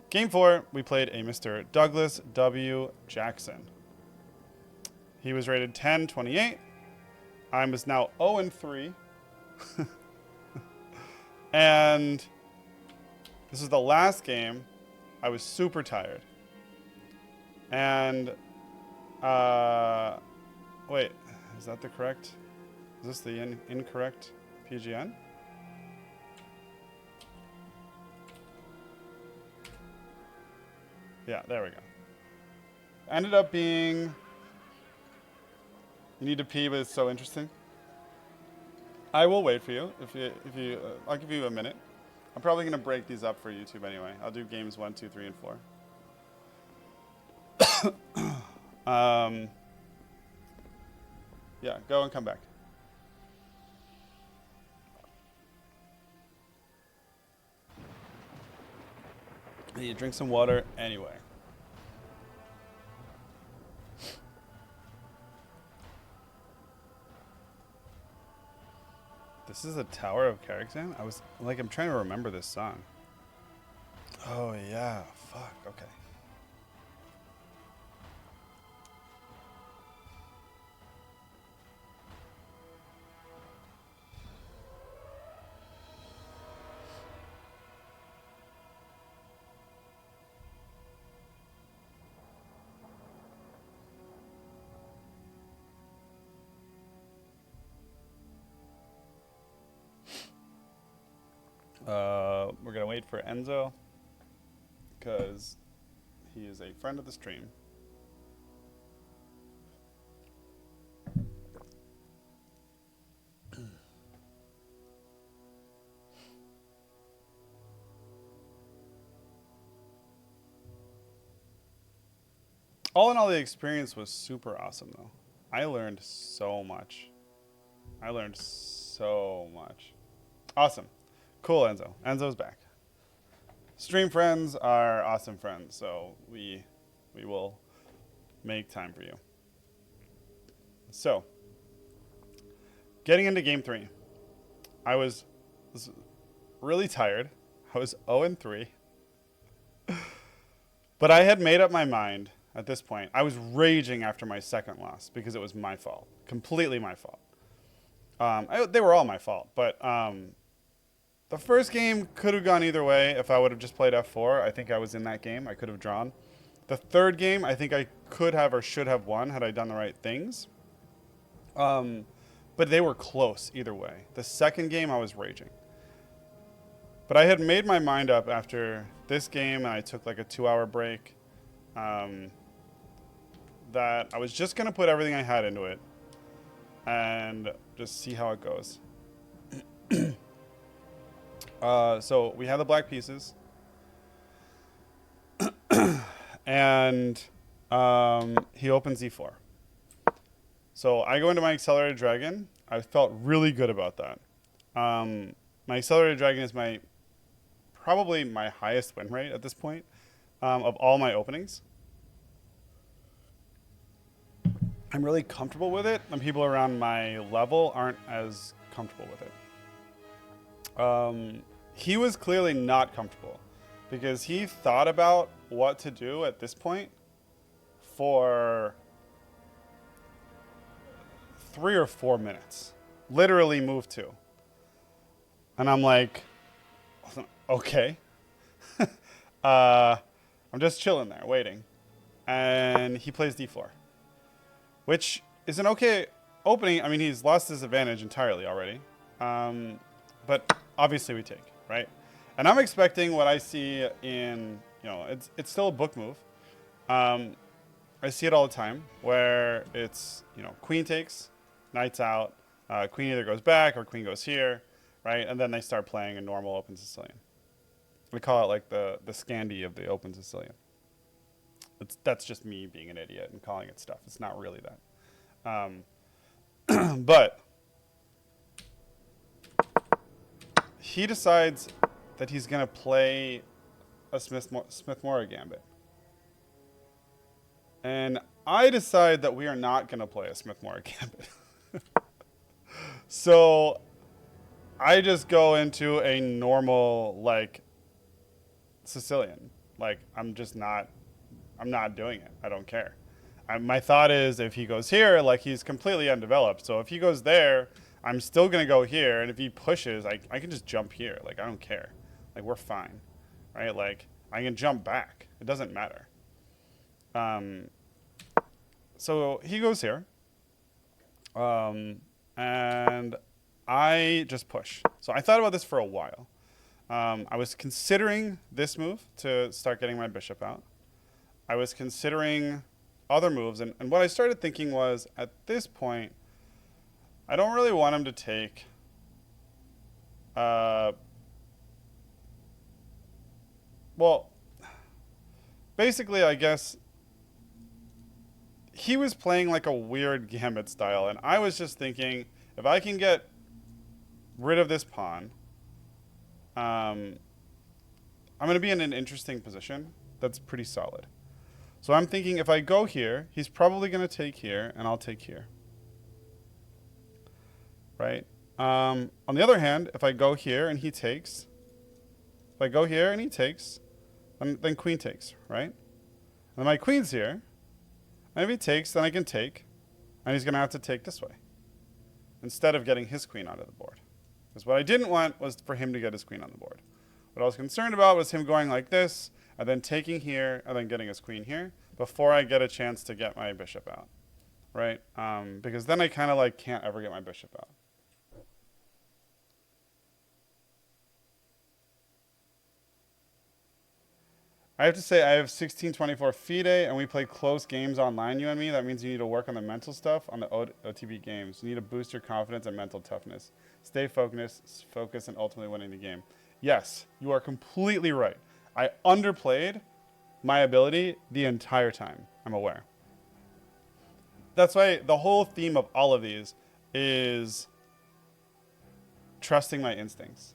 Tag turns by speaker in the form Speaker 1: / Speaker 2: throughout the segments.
Speaker 1: Game 4, we played a Mr. Douglas W. Jackson. He was rated 1028. I was now 0-3. And this is the last game. I was super tired. And, wait, is that the correct? Is this the incorrect PGN? Yeah, there we go. Ended up being, you need to pee, but it's so interesting. I will wait for you. I'll give you a minute. I'm probably gonna break these up for YouTube anyway. I'll do games 1, 2, 3, and 4. Yeah, go and come back. I need to drink some water anyway. This is a Tower of Kazakhstan? I'm trying to remember this song. Oh yeah, fuck, okay. We're gonna wait for Enzo because he is a friend of the stream. All in all, the experience was super awesome though. I learned so much. Awesome. Cool, Enzo. Enzo's back. Stream friends are awesome friends, so we will make time for you. So, getting into game 3. I was really tired. I was 0-3. But I had made up my mind at this point. I was raging after my second loss because it was my fault. Completely my fault. They were all my fault, but the first game could have gone either way if I would have just played f4. I think I was in that game. I could have drawn. The third game, I think I could have or should have won had I done the right things. But they were close either way. The second game, I was raging. But I had made my mind up after this game, and I took like a 2-hour break, that I was just going to put everything I had into it and just see how it goes. So we have the black pieces, and he opens e4. So I go into my accelerated dragon. I felt really good about that. My accelerated dragon is probably my highest win rate at this point of all my openings. I'm really comfortable with it, and people around my level aren't as comfortable with it. He was clearly not comfortable because he thought about what to do at this point for 3 or 4 minutes. Literally move 2. And I'm like, okay. I'm just chilling there, waiting. And he plays d4, which is an okay opening. I mean, he's lost his advantage entirely already. But obviously we take, right? And I'm expecting what I see in, it's still a book move. I see it all the time where it's, queen takes, knight's out, queen either goes back or queen goes here, right? And then they start playing a normal open Sicilian. We call it like the Scandi of the open Sicilian. That's just me being an idiot and calling it stuff. It's not really that. But he decides that he's going to play a Smith-Morra gambit. And I decide that we are not going to play a Smith-Morra gambit. So I just go into a normal, Sicilian. Like, I'm not doing it. I don't care. My thought is if he goes here, like, he's completely undeveloped. So if he goes there, I'm still going to go here. And if he pushes, I can just jump here. Like, I don't care. Like, we're fine, right? Like, I can jump back. It doesn't matter. So he goes here. And I just push. So I thought about this for a while. I was considering this move to start getting my bishop out. I was considering other moves. And what I started thinking was, at this point, I don't really want him to take... well, basically, I guess... he was playing like a weird gambit style. And I was just thinking, if I can get rid of this pawn... I'm going to be in an interesting position that's pretty solid. So I'm thinking if I go here, he's probably going to take here, and I'll take here. Right? On the other hand, if I go here and he takes, if I go here and he takes, then queen takes, right? And then my queen's here. And if he takes, then I can take, and he's going to have to take this way instead of getting his queen onto the board. Because what I didn't want was for him to get his queen on the board. What I was concerned about was him going like this, and then taking here, and then getting his queen here, before I get a chance to get my bishop out, right? Because then I kind of like can't ever get my bishop out. I have to say I have 1624 FIDE, and we play close games online, you and me. That means you need to work on the mental stuff on the OTB games. You need to boost your confidence and mental toughness. Stay focused, and ultimately winning the game. Yes, you are completely right. I underplayed my ability the entire time, I'm aware. That's why the whole theme of all of these is trusting my instincts.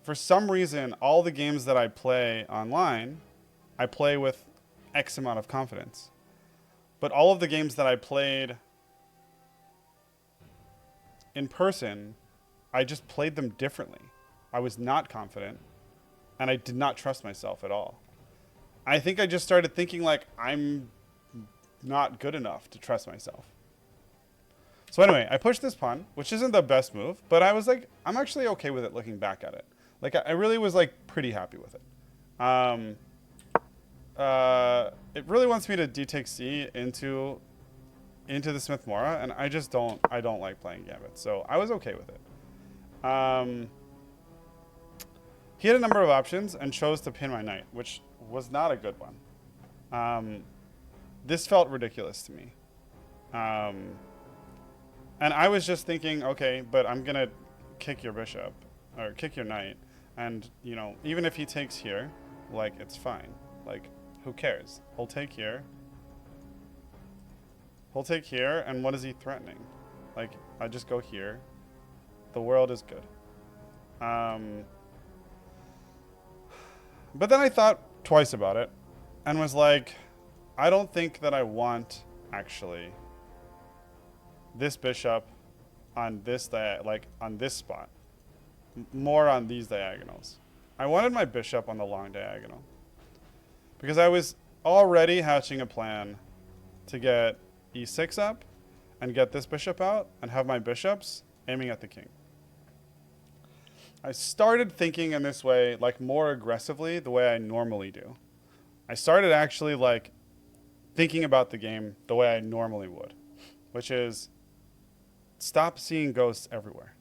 Speaker 1: For some reason, all the games that I play online, I play with X amount of confidence. But all of the games that I played in person, I just played them differently. I was not confident, and I did not trust myself at all. I think I just started thinking like, I'm not good enough to trust myself. So anyway, I pushed this pawn, which isn't the best move, but I was like, I'm actually okay with it looking back at it. Like, I really was like pretty happy with it. It really wants me to d take c into the Smith-Morra, and I don't like playing Gambit, so I was okay with it. He had a number of options and chose to pin my knight, which was not a good one. This felt ridiculous to me. And I was just thinking, okay, but I'm gonna kick your bishop, or kick your knight, and, you know, even if he takes here, like, it's fine. Like, who cares? He'll take here. He'll take here, and what is he threatening? Like, I just go here. The world is good. But then I thought twice about it, and was like, I don't think that I want, actually, this bishop on this, on this spot. More on these diagonals. I wanted my bishop on the long diagonal. Because I was already hatching a plan to get e6 up and get this bishop out and have my bishops aiming at the king. I started thinking in this way, like, more aggressively, the way I normally do. I started actually, like, thinking about the game the way I normally would, which is stop seeing ghosts everywhere,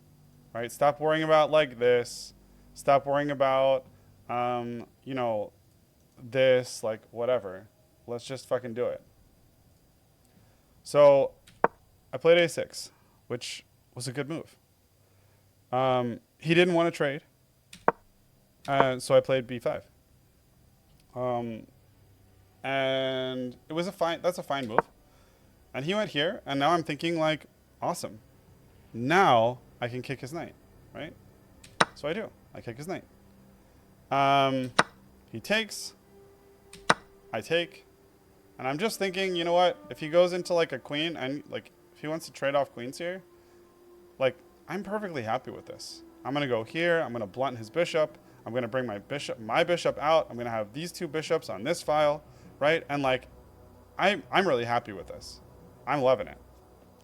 Speaker 1: right? Stop worrying about, like, this. Stop worrying about, you know, this, like, whatever. Let's just fucking do it. So I played a6, which was a good move. He didn't want to trade, so I played b5. And it was that's a fine move. And he went here, and now I'm thinking, like, awesome. Now I can kick his knight, right? So I do. I kick his knight. He takes. I take. And I'm just thinking, you know what? If he goes into, like, a queen, and, like, if he wants to trade off queens here, like, I'm perfectly happy with this. I'm going to go here. I'm going to blunt his bishop. I'm going to bring my bishop out. I'm going to have these two bishops on this file, right? And like, I'm really happy with this. I'm loving it.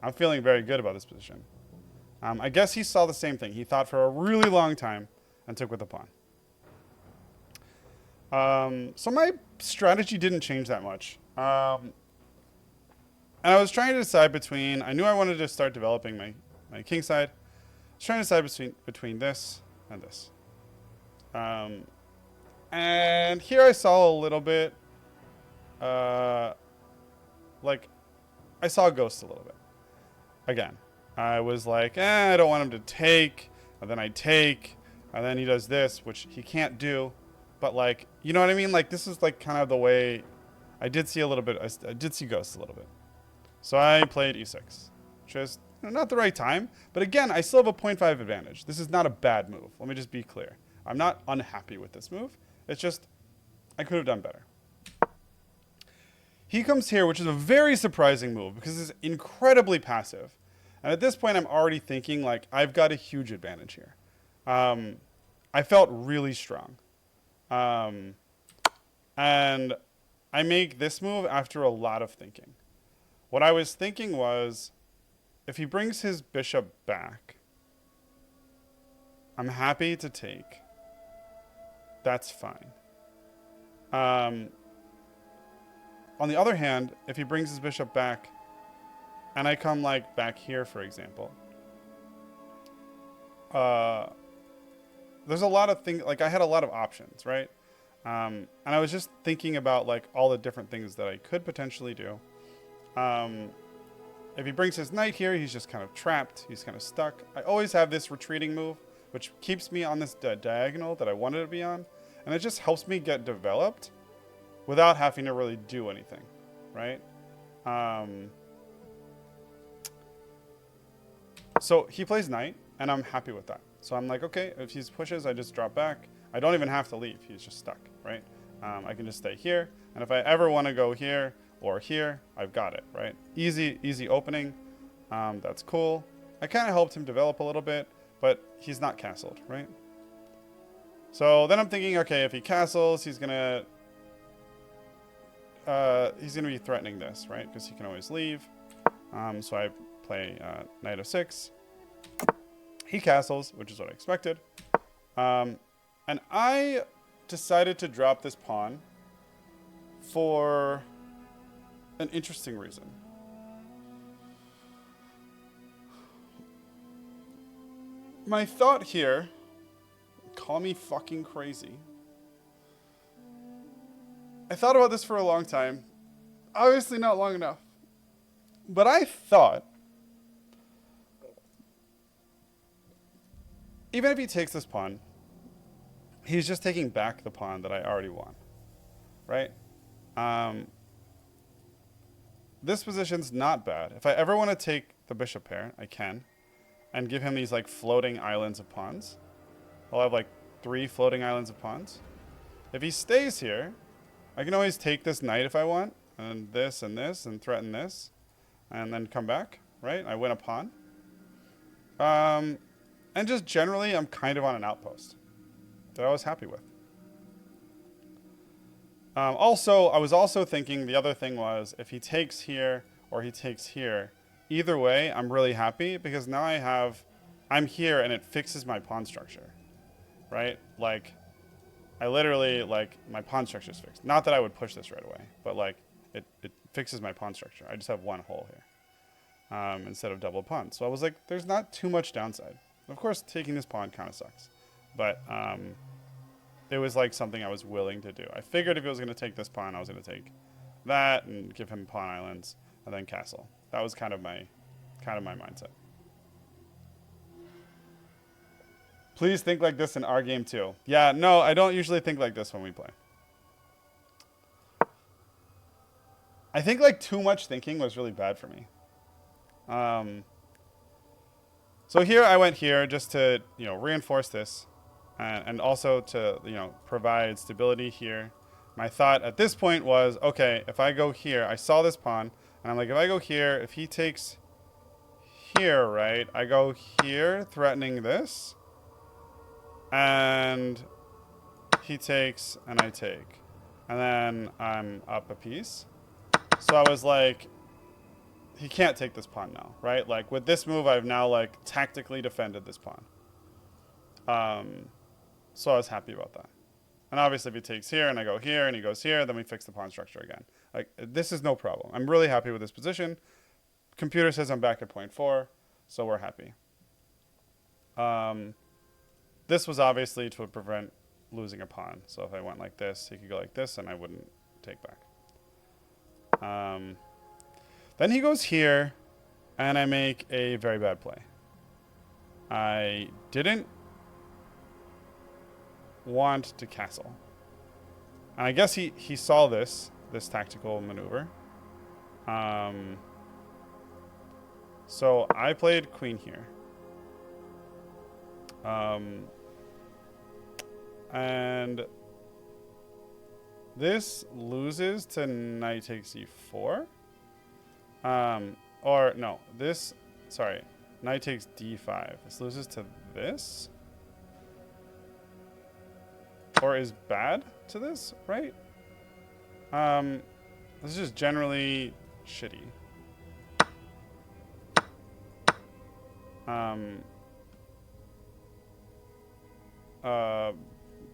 Speaker 1: I'm feeling very good about this position. I guess he saw the same thing. He thought for a really long time and took with the pawn. So my strategy didn't change that much. And I was trying to decide between, I knew I wanted to start developing my king side. I was trying to decide between this and this. And here I saw a little bit, like, I saw a ghost a little bit. Again, I was like, I don't want him to take, and then I take, and then he does this, which he can't do. But like, you know what I mean? Like, this is like kind of the way I did see a little bit. I did see ghosts a little bit. So I played e6, which is not the right time. But again, I still have a 0.5 advantage. This is not a bad move. Let me just be clear. I'm not unhappy with this move. It's just I could have done better. He comes here, which is a very surprising move because it's incredibly passive. And at this point, I'm already thinking, like, I've got a huge advantage here. I felt really strong. And I make this move after a lot of thinking. What I was thinking was, if he brings his bishop back, I'm happy to take. That's fine. On the other hand, if he brings his bishop back, and I come like back here, for example, there's a lot of things, like I had a lot of options, right? And I was just thinking about like all the different things that I could potentially do. If he brings his knight here, he's just kind of trapped. He's kind of stuck. I always have this retreating move, which keeps me on this diagonal that I wanted to be on. And it just helps me get developed without having to really do anything, right? So he plays knight, and I'm happy with that. So I'm like, okay, if he pushes, I just drop back. I don't even have to leave. He's just stuck, right? I can just stay here. And if I ever want to go here or here, I've got it, right? Easy opening. That's cool. I kind of helped him develop a little bit, but he's not castled, right? So then I'm thinking, okay, if he castles, he's gonna be threatening this, right? Because he can always leave. So I play knight f6. He castles, which is what I expected. And I decided to drop this pawn for an interesting reason. My thought here, call me fucking crazy. I thought about this for a long time. Obviously not long enough. But I thought, even if he takes this pawn, he's just taking back the pawn that I already won, right? This position's not bad. If I ever want to take the bishop pair, I can, and give him these like floating islands of pawns. I'll have like 3 floating islands of pawns. If he stays here, I can always take this knight if I want, and this, and threaten this, and then come back, right? I win a pawn. And just generally, I'm kind of on an outpost that I was happy with. Also, I was also thinking the other thing was if he takes here or he takes here, either way, I'm really happy because now I'm here and it fixes my pawn structure, right? Like, I literally, like, my pawn structure is fixed. Not that I would push this right away, but like, it fixes my pawn structure. I just have one hole here instead of double pawn. So I was like, there's not too much downside. Of course, taking this pawn kind of sucks, but it was like something I was willing to do. I figured if he was going to take this pawn, I was going to take that and give him pawn islands and then castle. That was kind of my mindset. Please think like this in our game too. Yeah, no, I don't usually think like this when we play. I think like too much thinking was really bad for me. So here I went here just to, reinforce this and also to, provide stability here. My thought at this point was, okay, if I go here, I saw this pawn and I'm like, if I go here, if he takes here, right, I go here threatening this and he takes, and I take. And then I'm up a piece. So I was like, he can't take this pawn now, right? Like, with this move, I've now, like, tactically defended this pawn. So I was happy about that. And obviously, if he takes here, and I go here, and he goes here, then we fix the pawn structure again. Like, this is no problem. I'm really happy with this position. Computer says I'm back at point 4, so we're happy. This was obviously to prevent losing a pawn. So if I went like this, he could go like this, and I wouldn't take back. Then he goes here, and I make a very bad play. I didn't want to castle. And I guess he saw this tactical maneuver. So I played queen here. And this loses to knight takes e4. Or no, this, sorry, knight takes d5. This loses to this. Or is bad to this, right? This is just generally shitty.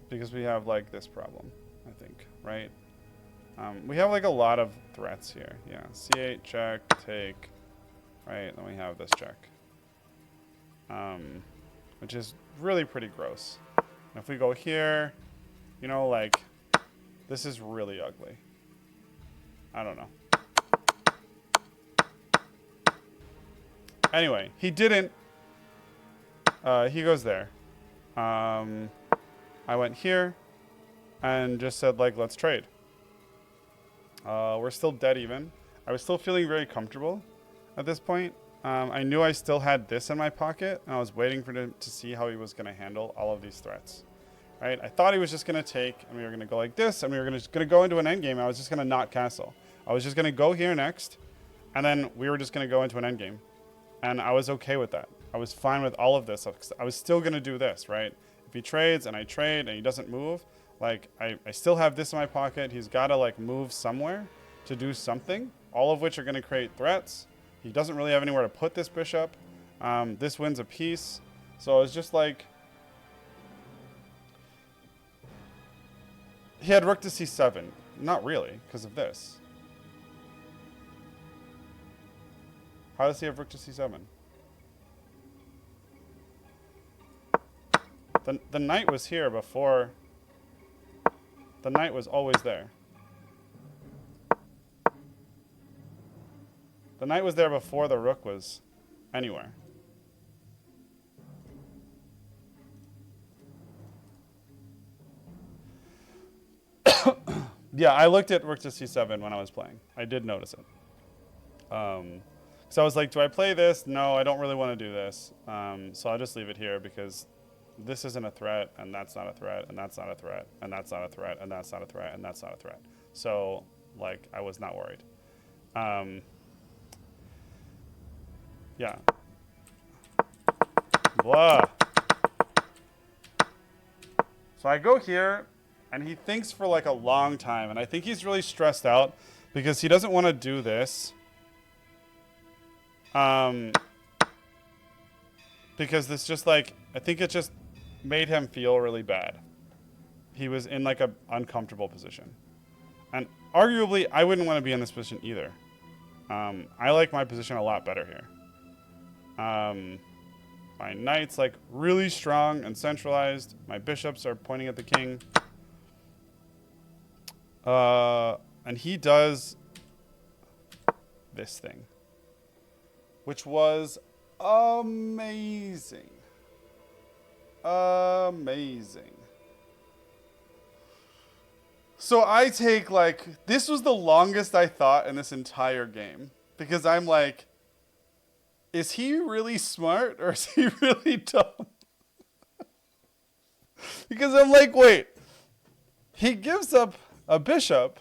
Speaker 1: Because we have like this problem, I think, right? We have like a lot of threats here. Yeah, c8, check, take, right? Then we have this check, which is really pretty gross. And if we go here, you know, like, this is really ugly. I don't know. Anyway, he didn't. He goes there. I went here and just said, like, let's trade. We're still dead even. I was still feeling very comfortable at this point. I knew I still had this in my pocket, and I was waiting for him to see how he was going to handle all of these threats. Right? I thought he was just going to take, and we were going to go like this, and we were going to go into an endgame. I was just going to not castle. I was just going to go here next, and then we were just going to go into an endgame. And I was okay with that. I was fine with all of this. I was still going to do this, right? If he trades, and I trade, and he doesn't move, like, I still have this in my pocket. He's got to, like, move somewhere to do something, all of which are going to create threats. He doesn't really have anywhere to put this bishop. This wins a piece. So it's just like, he had rook to c7. Not really, because of this. How does he have rook to c7? The knight was here before. The knight was always there. The knight was there before the rook was anywhere. Yeah, I looked at rook to c7 when I was playing. I did notice it. So I was like, do I play this? No, I don't really want to do this. So I'll just leave it here because this isn't a threat, and that's not a threat, and that's not a threat, and that's not a threat, and that's not a threat, and that's not a threat. So, like, I was not worried. Yeah. Blah. So I go here, and he thinks for like a long time, and I think he's really stressed out because he doesn't want to do this. Because this just like, I think it just made him feel really bad. He was in like an uncomfortable position. And arguably, I wouldn't want to be in this position either. I like my position a lot better here. My knight's like really strong and centralized. My bishops are pointing at the king. And he does this thing, which was amazing. Amazing. So I take like, this was the longest I thought in this entire game. Because I'm like, is he really smart or is he really dumb? Because I'm like, wait. He gives up a bishop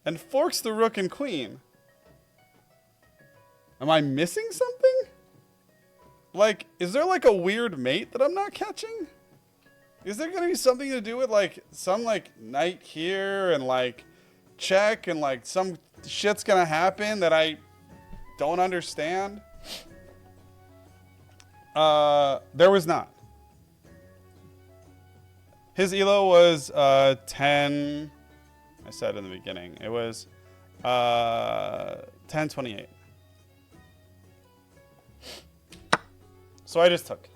Speaker 1: and forks the rook and queen. Am I missing something? Like, is there like a weird mate that I'm not catching? Is there gonna be something to do with like some like knight here and like check and like some shit's gonna happen that I don't understand? There was not. His elo was 10. I said in the beginning it was 1028. So I just took.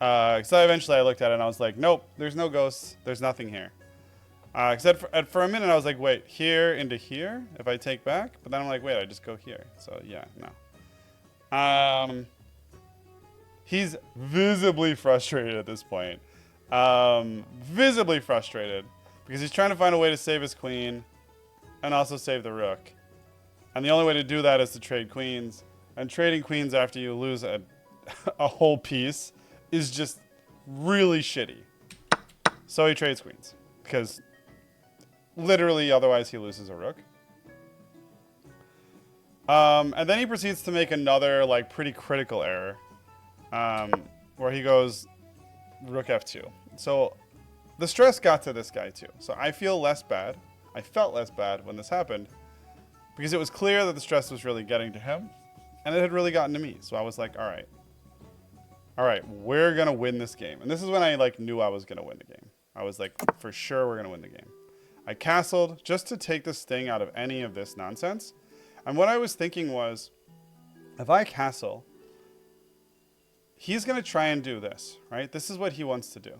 Speaker 1: So eventually I looked at it and I was like, nope, there's no ghosts. There's nothing here. Because for a minute I was like, wait, here into here if I take back? But then I'm like, wait, I just go here. So yeah, no. He's visibly frustrated at this point. Visibly frustrated. Because he's trying to find a way to save his queen and also save the rook. And the only way to do that is to trade queens. And trading queens after you lose a whole piece is just really shitty. So he trades queens. Because literally otherwise he loses a rook. And then he proceeds to make another like pretty critical error. Where he goes rook f2. So the stress got to this guy too. So I feel less bad. I felt less bad when this happened because it was clear that the stress was really getting to him and it had really gotten to me. So I was like, all right, we're going to win this game. And this is when I like knew I was going to win the game. I was like, for sure we're going to win the game. I castled just to take the sting out of any of this nonsense. And what I was thinking was, if I castle, he's going to try and do this, right? This is what he wants to do.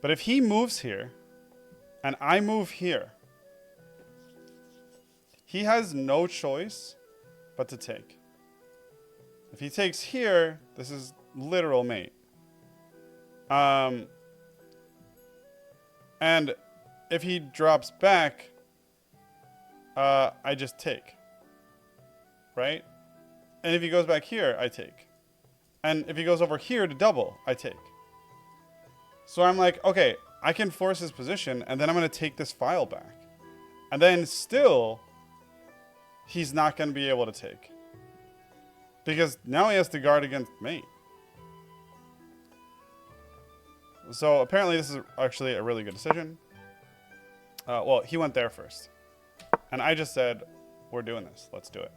Speaker 1: But if he moves here, and I move here, he has no choice but to take. If he takes here, this is literal mate. And if he drops back, I just take, right? And if he goes back here, I take. And if he goes over here to double, I take. So I'm like, okay, I can force his position, and then I'm going to take this file back. And then still, he's not going to be able to take. Because now he has to guard against mate. So apparently this is actually a really good decision. Well, he went there first. And I just said, we're doing this. Let's do it.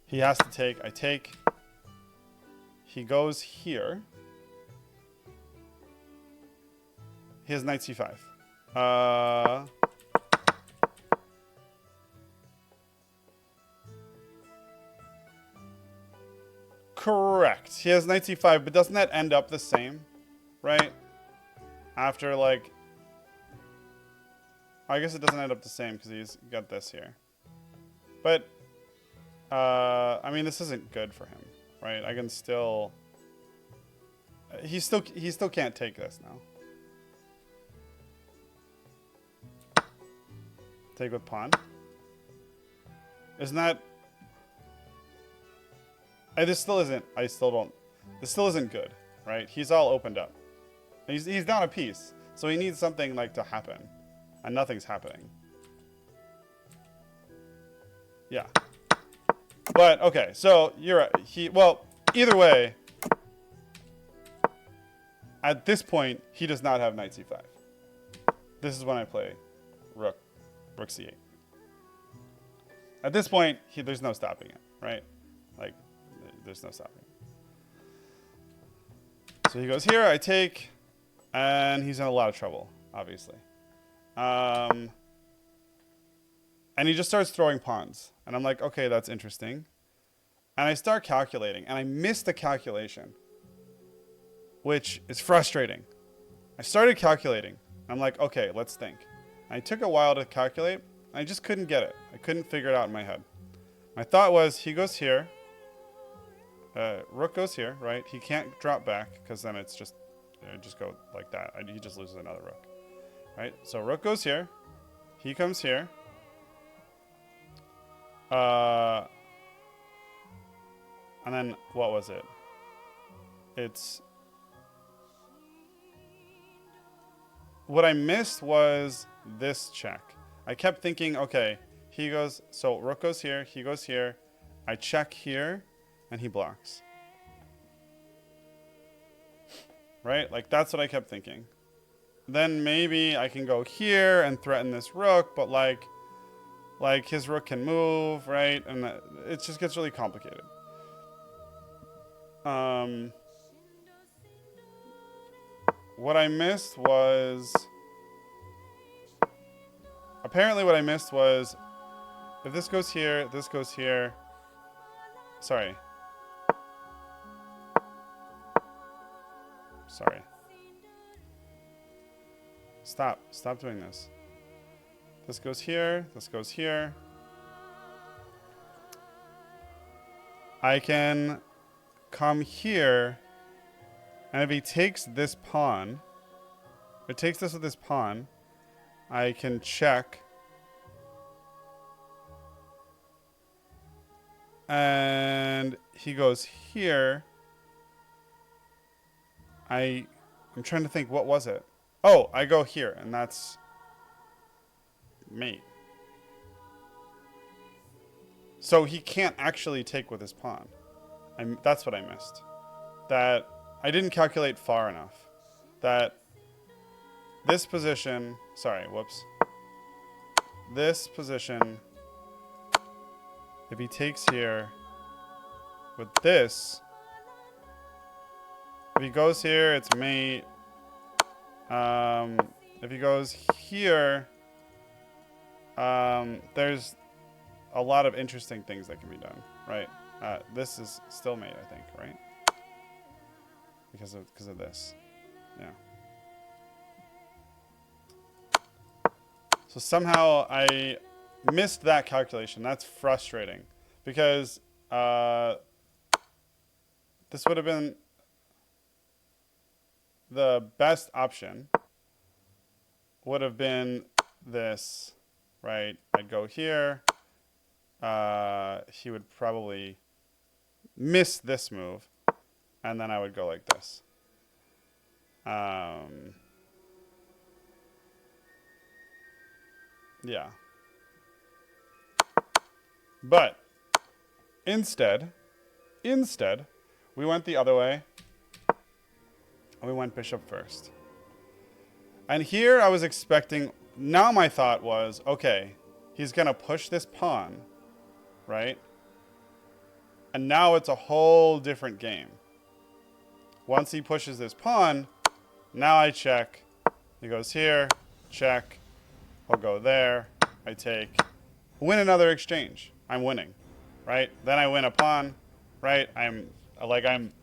Speaker 1: He has to take. I take. He goes here. He has knight c5. Correct. He has knight c5, but doesn't that end up the same? Right? After, like... I guess it doesn't end up the same because he's got this here. But, I mean, this isn't good for him, right? I can still... He still can't take this now. Take with pawn. Isn't that... this still isn't... I still don't... This still isn't good, right? He's all opened up. He's down a piece. So he needs something, like, to happen. And nothing's happening. Yeah. But, okay. So, you're right. Well, either way... At this point, he does not have knight c5. This is when I play rook c8. At this point, there's no stopping it, right? Like, there's no stopping it. So he goes here, I take, and he's in a lot of trouble, obviously. And he just starts throwing pawns. And I'm like, okay, that's interesting. And I start calculating, and I miss the calculation, which is frustrating. I started calculating. I'm like, okay, let's think. And it took a while to calculate. I just couldn't get it. I couldn't figure it out in my head. My thought was, he goes here. Rook goes here, right? He can't drop back, because then it's just, just go like that. He just loses another rook, right? So rook goes here. He comes here. And then, what was it? It's... What I missed was this check. I kept thinking, okay, he goes, so rook goes here, he goes here, I check here, and he blocks. right? Like, that's what I kept thinking. Then maybe I can go here and threaten this rook, but like his rook can move, right? And it just gets really complicated. What I missed was... Apparently what I missed was... If this goes here, this goes here... Sorry. Stop doing this. This goes here, this goes here. I can come here, and if he takes this pawn, if it takes this with this pawn, I can check. And he goes here. I'm trying to think, what was it? Oh, I go here, and that's mate. So he can't actually take with his pawn. That's what I missed. That I didn't calculate far enough. That this position... Sorry, whoops. This position... If he takes here with this... If he goes here, it's mate. If he goes here, there's a lot of interesting things that can be done, right? This is still mate, I think, right? Because of this, yeah. So somehow I missed that calculation. That's frustrating because this would have been the best option. Would have been this, right? I'd go here. He would probably miss this move, and then I would go like this. Yeah. But instead, we went the other way. And we went bishop first. And here I was expecting, now my thought was, okay, he's going to push this pawn, right? And now it's a whole different game. Once he pushes this pawn, now I check. He goes here, check. I'll go there, I take. Win another exchange. I'm winning, right? Then I win a pawn, right?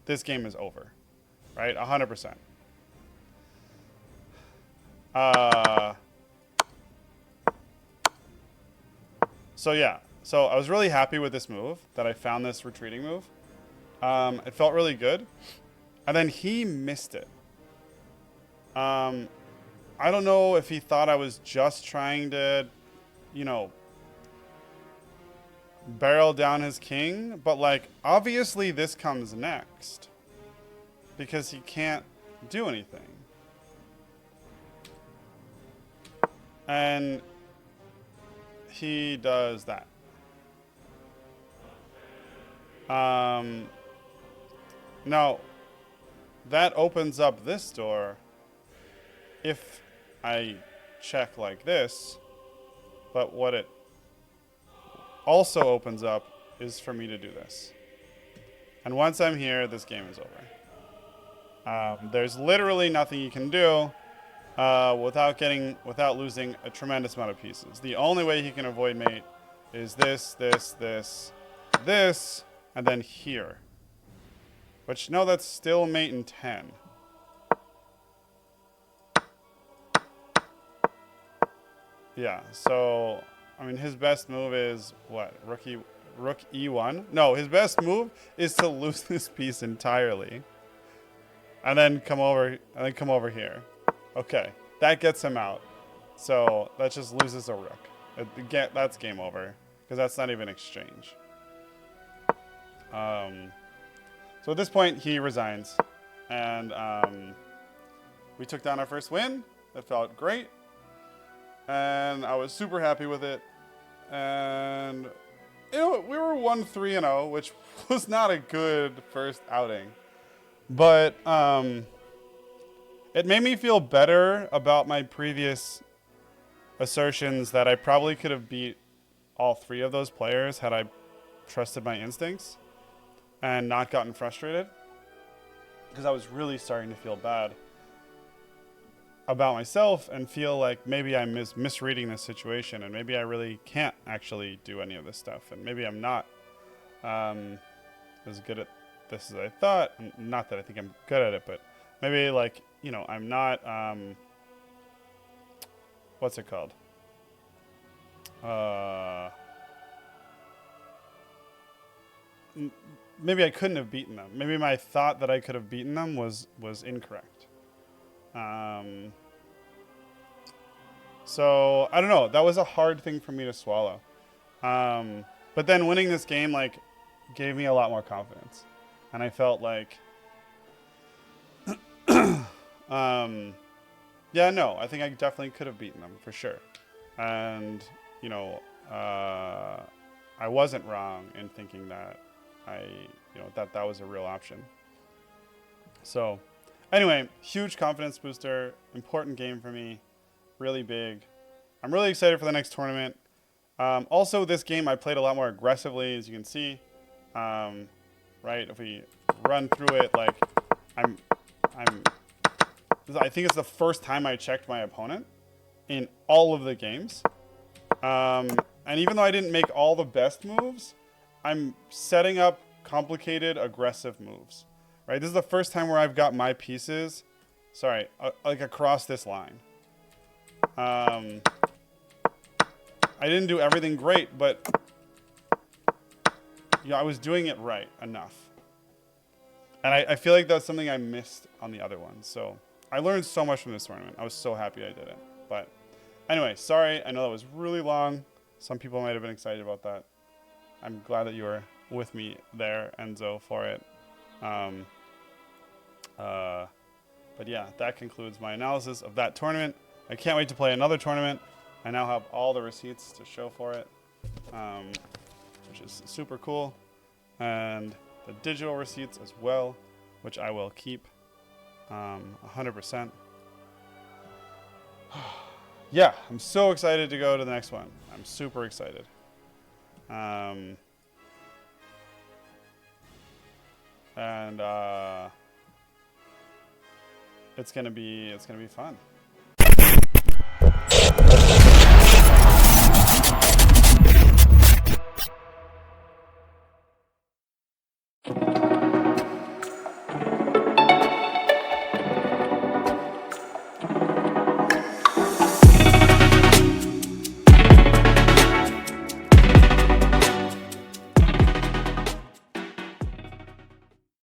Speaker 1: This game is over, right? 100%. So yeah, so I was really happy with this move, that I found this retreating move. It felt really good. And then he missed it. I don't know if he thought I was just trying to, barrel down his king, but like, obviously this comes next because he can't do anything. And he does that. Now, that opens up this door if I check like this, but what it also opens up is for me to do this. And once I'm here, this game is over. There's literally nothing you can do without losing a tremendous amount of pieces. The only way he can avoid mate is this, and then here. Which, no, that's still mate in 10. Yeah, so, I mean, his best move is, what, rook e1? No, his best move is to lose this piece entirely. And then come over here. Okay, that gets him out. So, that just loses a rook. That's game over, because that's not even exchange. So at this point, he resigns. And we took down our first win. That felt great. And I was super happy with it. And we were 1-3-0, which was not a good first outing. But It made me feel better about my previous assertions that I probably could have beat all 3 of those players had I trusted my instincts and not gotten frustrated. Because I was really starting to feel bad about myself and feel like maybe I'm misreading this situation and maybe I really can't actually do any of this stuff and maybe I'm not as good at this as I thought. Not that I think I'm good at it, but maybe like, you know, I'm not, what's it called? Maybe I couldn't have beaten them. Maybe my thought that I could have beaten them was incorrect. So I don't know. That was a hard thing for me to swallow. But then winning this game like gave me a lot more confidence, and I felt like, yeah, no, I think I definitely could have beaten them for sure, and you know, I wasn't wrong in thinking that that was a real option. So, anyway, huge confidence booster, important game for me, really big. I'm really excited for the next tournament. Also, this game I played a lot more aggressively, as you can see. Right, if we run through it, like I think it's the first time I checked my opponent in all of the games. And even though I didn't make all the best moves, I'm setting up complicated, aggressive moves. Right, this is the first time where I've got my pieces, like across this line. I didn't do everything great, but I was doing it right enough. And I feel like that's something I missed on the other ones. So I learned so much from this tournament. I was so happy I did it. But anyway, sorry. I know that was really long. Some people might have been excited about that. I'm glad that you were with me there, Enzo, for it. But yeah, that concludes my analysis of that tournament. I can't wait to play another tournament. I now have all the receipts to show for it, which is super cool. And the digital receipts as well, which I will keep 100%. Yeah, I'm so excited to go to the next one. I'm super excited. And it's gonna be fun.